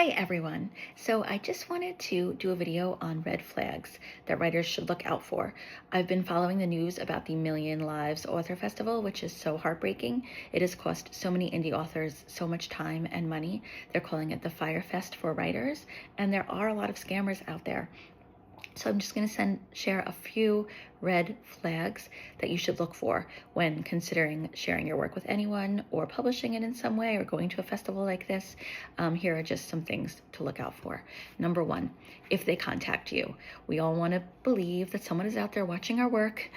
Hi everyone. So I just wanted to do a video on red flags that writers should look out for. I've been following the news about the Million Lives Author Festival, which is so heartbreaking. It has cost so many indie authors so much time and money. They're calling it the Fire Fest for writers, and there are a lot of scammers out there. So I'm just going to share a few red flags that you should look for when considering sharing your work with anyone or publishing it in some way or going to a festival like this. Here are just some things to look out for. Number one, if they contact you. We all want to believe that someone is out there watching our work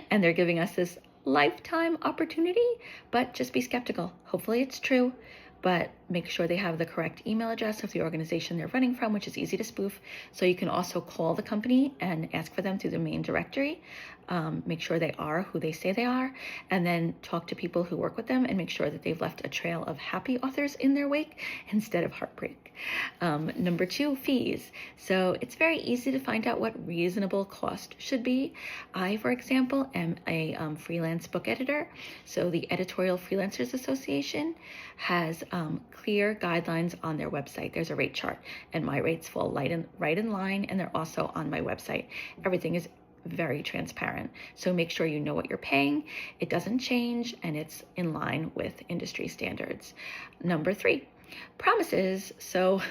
and they're giving us this lifetime opportunity, but just be skeptical. Hopefully it's true, but make sure they have the correct email address of the organization they're running from, which is easy to spoof. So you can also call the company and ask for them through the main directory. Make sure they are who they say they are, and then talk to people who work with them and make sure that they've left a trail of happy authors in their wake instead of heartbreak. Number two, fees. So it's very easy to find out what reasonable cost should be. I, for example, am a freelance book editor. So the Editorial Freelancers Association has clear guidelines on their website. There's a rate chart, and my rates fall right in line, and they're also on my website. Everything is very transparent. So make sure you know what you're paying. It doesn't change, and it's in line with industry standards. Number three, promises. So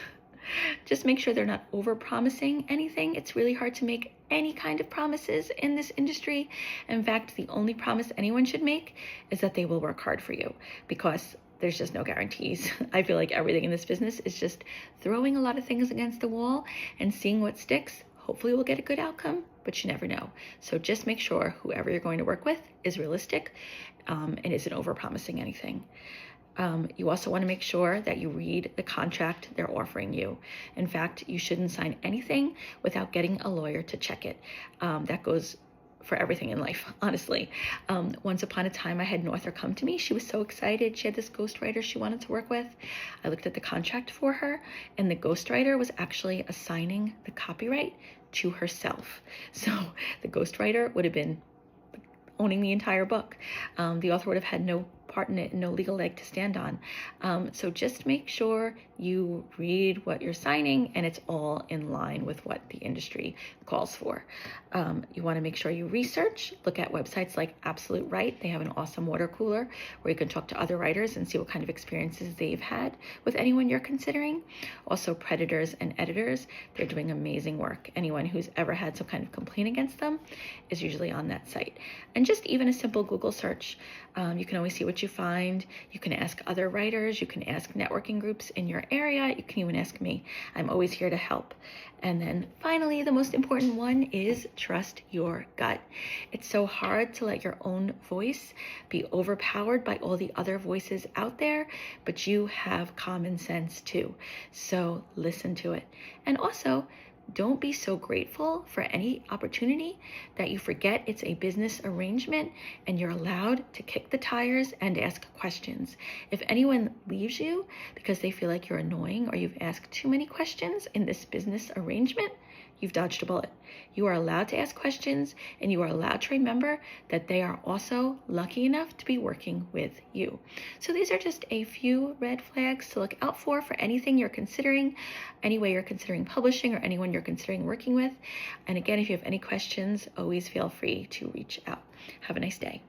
just make sure they're not over-promising anything. It's really hard to make any kind of promises in this industry. In fact, the only promise anyone should make is that they will work hard for you, because there's just no guarantees. I feel like everything in this business is just throwing a lot of things against the wall and seeing what sticks. Hopefully we'll get a good outcome, but you never know. So just make sure whoever you're going to work with is realistic and isn't over-promising anything. You also want to make sure that you read the contract they're offering you. In fact, you shouldn't sign anything without getting a lawyer to check it. That goes for everything in life, honestly. Once upon a time, I had an author come to me. She was so excited. She had this ghostwriter she wanted to work with. I looked at the contract for her, and the ghostwriter was actually assigning the copyright to herself. So the ghostwriter would have been owning the entire book. The author would have had no part in it, no legal leg to stand on. So just make sure you read what you're signing and it's all in line with what the industry calls for. You want to make sure you research, look at websites like Absolute Write. They have an awesome water cooler where you can talk to other writers and see what kind of experiences they've had with anyone you're considering. Also, Predators and Editors, they're doing amazing work. Anyone who's ever had some kind of complaint against them is usually on that site. And just even a simple Google search. You can always see what you find. You can ask other writers. You can ask networking groups in your area. You can even ask me. I'm always here to help. And then finally, the most important one is trust your gut. It's so hard to let your own voice be overpowered by all the other voices out there, but you have common sense too. So listen to it. And also, don't be so grateful for any opportunity that you forget it's a business arrangement and you're allowed to kick the tires and ask questions. If anyone leaves you because they feel like you're annoying or you've asked too many questions in this business arrangement, you've dodged a bullet. You are allowed to ask questions, and you are allowed to remember that they are also lucky enough to be working with you. So these are just a few red flags to look out for anything you're considering, any way you're considering publishing, or anyone you're considering working with. And again, if you have any questions, always feel free to reach out. Have a nice day.